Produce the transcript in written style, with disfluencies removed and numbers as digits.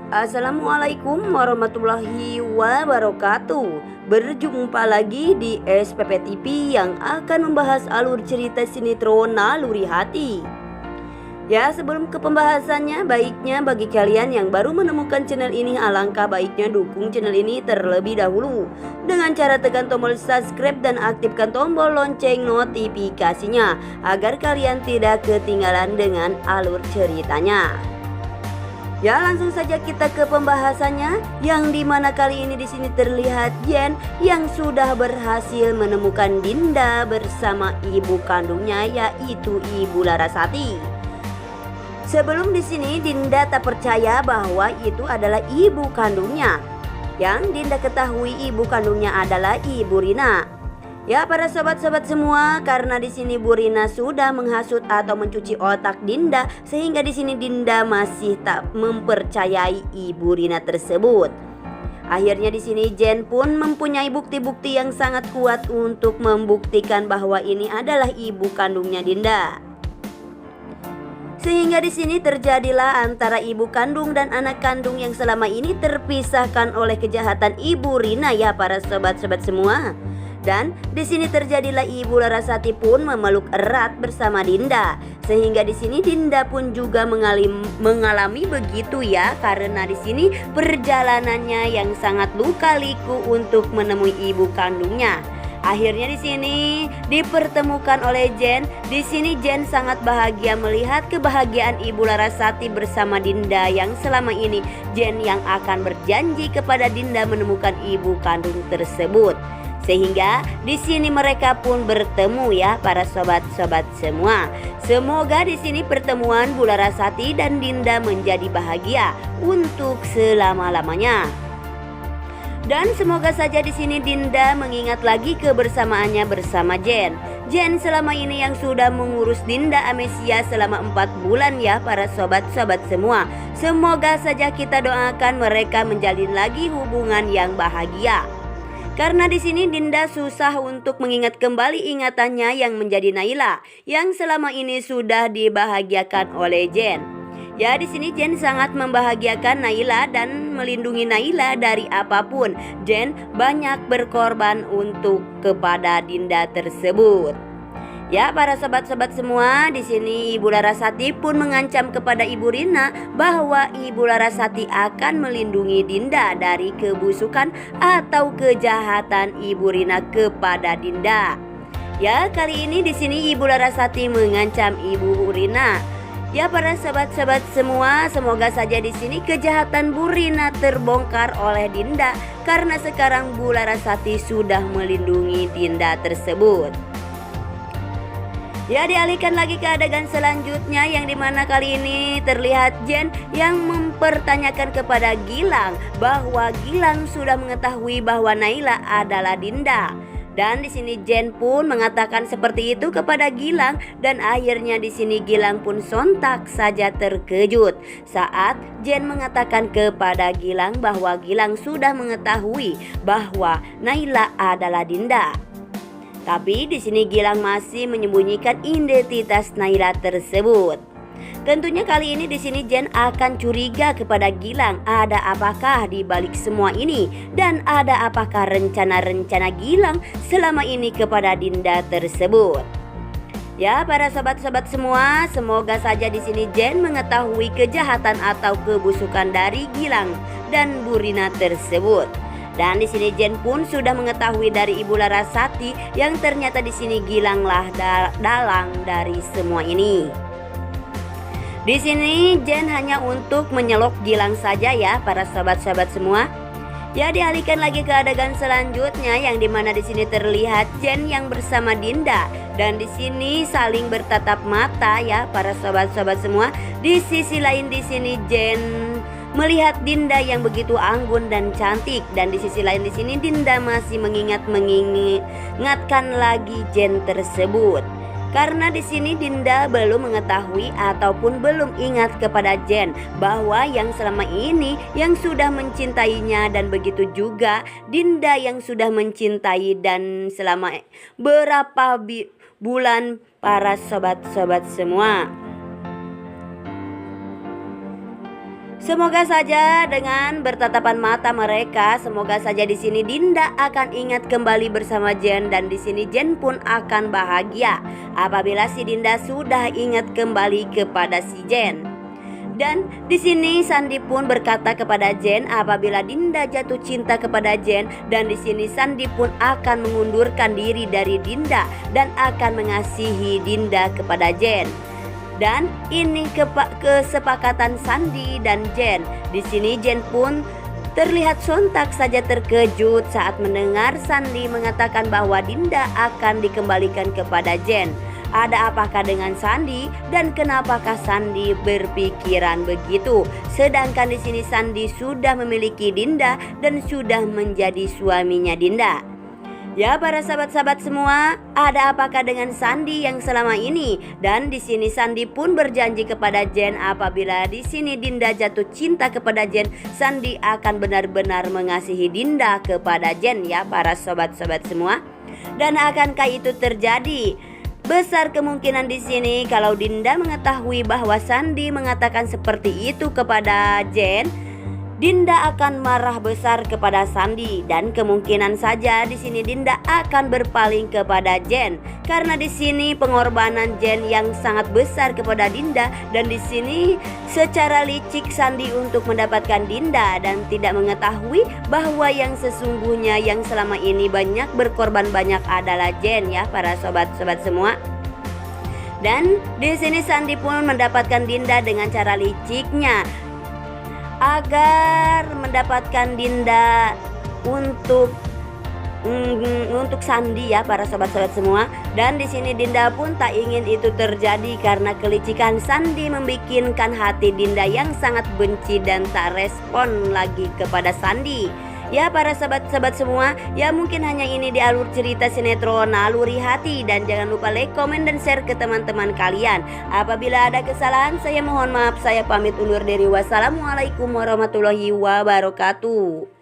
Assalamualaikum warahmatullahi wabarakatuh. Berjumpa lagi di SPP TV yang akan membahas alur cerita sinetron Naluri Hati. Ya, sebelum ke pembahasannya, baiknya bagi kalian yang baru menemukan channel ini, alangkah baiknya dukung channel ini terlebih dahulu dengan cara tekan tombol subscribe dan aktifkan tombol lonceng notifikasinya agar kalian tidak ketinggalan dengan alur ceritanya. Ya, langsung saja kita ke pembahasannya, yang dimana kali ini di sini terlihat Jen yang sudah berhasil menemukan Dinda bersama ibu kandungnya, yaitu Ibu Larasati. Sebelum di sini Dinda tak percaya bahwa itu adalah ibu kandungnya. Yang Dinda ketahui ibu kandungnya adalah Ibu Rina. Ya, para sobat-sobat semua, karena di sini Bu Rina sudah menghasut atau mencuci otak Dinda, sehingga di sini Dinda masih tak mempercayai Ibu Rina tersebut. Akhirnya di sini Jen pun mempunyai bukti-bukti yang sangat kuat untuk membuktikan bahwa ini adalah ibu kandungnya Dinda. Sehingga di sini terjadilah antara ibu kandung dan anak kandung yang selama ini terpisahkan oleh kejahatan Ibu Rina, ya para sobat-sobat semua. Dan di sini terjadilah Ibu Larasati pun memeluk erat bersama Dinda, sehingga di sini Dinda pun juga mengalami begitu, ya, karena di sini perjalanannya yang sangat luka-liku untuk menemui ibu kandungnya. Akhirnya di sini dipertemukan oleh Jen. Di sini Jen sangat bahagia melihat kebahagiaan Ibu Larasati bersama Dinda yang selama ini Jen yang akan berjanji kepada Dinda menemukan ibu kandung tersebut. Sehingga di sini mereka pun bertemu, ya para sobat-sobat semua. Semoga di sini pertemuan Bu Larasati dan Dinda menjadi bahagia untuk selama-lamanya. Dan semoga saja di sini Dinda mengingat lagi kebersamaannya bersama Jen. Jen selama ini yang sudah mengurus Dinda amnesia selama 4 bulan, ya para sobat-sobat semua. Semoga saja kita doakan mereka menjalin lagi hubungan yang bahagia. Karena di sini Dinda susah untuk mengingat kembali ingatannya yang menjadi Naila yang selama ini sudah dibahagiakan oleh Jen. Ya, di sini Jen sangat membahagiakan Naila dan melindungi Naila dari apapun. Jen banyak berkorban untuk kepada Dinda tersebut. Ya, para sobat-sobat semua, di sini Ibu Larasati pun mengancam kepada Ibu Rina bahwa Ibu Larasati akan melindungi Dinda dari kebusukan atau kejahatan Ibu Rina kepada Dinda. Ya, kali ini di sini Ibu Larasati mengancam Ibu Rina. Ya, para sobat-sobat semua, semoga saja di sini kejahatan Bu Rina terbongkar oleh Dinda karena sekarang Bu Larasati sudah melindungi Dinda tersebut. Ya, dialihkan lagi ke adegan selanjutnya, yang dimana kali ini terlihat Jen yang mempertanyakan kepada Gilang bahwa Gilang sudah mengetahui bahwa Naila adalah Dinda. Dan di sini Jen pun mengatakan seperti itu kepada Gilang, dan akhirnya di sini Gilang pun sontak saja terkejut saat Jen mengatakan kepada Gilang bahwa Gilang sudah mengetahui bahwa Naila adalah Dinda. Tapi di sini Gilang masih menyembunyikan identitas Naila tersebut. Tentunya kali ini di sini Jen akan curiga kepada Gilang, ada apakah di balik semua ini dan ada apakah rencana-rencana Gilang selama ini kepada Dinda tersebut. Ya, para sobat-sobat semua, semoga saja di sini Jen mengetahui kejahatan atau kebusukan dari Gilang dan Bu Rina tersebut. Dan di sini Jen pun sudah mengetahui dari Ibu Larasati yang ternyata di sini Gilanglah dalang dari semua ini. Di sini Jen hanya untuk menyelok Gilang saja, ya para sobat-sobat semua. Ya, dialihkan lagi ke adegan selanjutnya, yang dimana di sini terlihat Jen yang bersama Dinda dan di sini saling bertatap mata, ya para sobat-sobat semua. Di sisi lain di sini Jen melihat Dinda yang begitu anggun dan cantik, dan di sisi lain di sini Dinda masih mengingatkan lagi Jen tersebut. Karena di sini Dinda belum mengetahui ataupun belum ingat kepada Jen bahwa yang selama ini yang sudah mencintainya, dan begitu juga Dinda yang sudah mencintai dan selama berapa bulan para sobat-sobat semua. Semoga saja dengan bertatapan mata mereka, semoga saja di sini Dinda akan ingat kembali bersama Jen, dan di sini Jen pun akan bahagia apabila si Dinda sudah ingat kembali kepada si Jen. Dan di sini Sandi pun berkata kepada Jen apabila Dinda jatuh cinta kepada Jen, dan di sini Sandi pun akan mengundurkan diri dari Dinda dan akan mengasihi Dinda kepada Jen. Dan ini kesepakatan Sandi dan Jen. Di sini Jen pun terlihat sontak saja terkejut saat mendengar Sandi mengatakan bahwa Dinda akan dikembalikan kepada Jen. Ada apakah dengan Sandi dan kenapakah Sandi berpikiran begitu? Sedangkan di sini Sandi sudah memiliki Dinda dan sudah menjadi suaminya Dinda. Ya para sahabat-sahabat semua, ada apakah dengan Sandi yang selama ini? Dan di sini Sandi pun berjanji kepada Jen apabila di sini Dinda jatuh cinta kepada Jen, Sandi akan benar-benar mengasihi Dinda kepada Jen ya para sobat-sobat semua. Dan akankah itu terjadi? Besar kemungkinan di sini kalau Dinda mengetahui bahwa Sandi mengatakan seperti itu kepada Jen, Dinda akan marah besar kepada Sandi, dan kemungkinan saja di sini Dinda akan berpaling kepada Jen karena di sini pengorbanan Jen yang sangat besar kepada Dinda, dan di sini secara licik Sandi untuk mendapatkan Dinda dan tidak mengetahui bahwa yang sesungguhnya yang selama ini banyak berkorban banyak adalah Jen ya para sobat-sobat semua. Dan di sini Sandi pun mendapatkan Dinda dengan cara liciknya agar mendapatkan Dinda untuk Sandi ya para sobat-sobat semua. Dan di sini Dinda pun tak ingin itu terjadi karena kelicikan Sandi membikinkan hati Dinda yang sangat benci dan tak respon lagi kepada Sandi. Ya para sahabat-sahabat semua, ya mungkin hanya ini di alur cerita sinetron Naluri Hati, dan jangan lupa like, komen, dan share ke teman-teman kalian. Apabila ada kesalahan saya mohon maaf, saya pamit undur diri. Wassalamualaikum warahmatullahi wabarakatuh.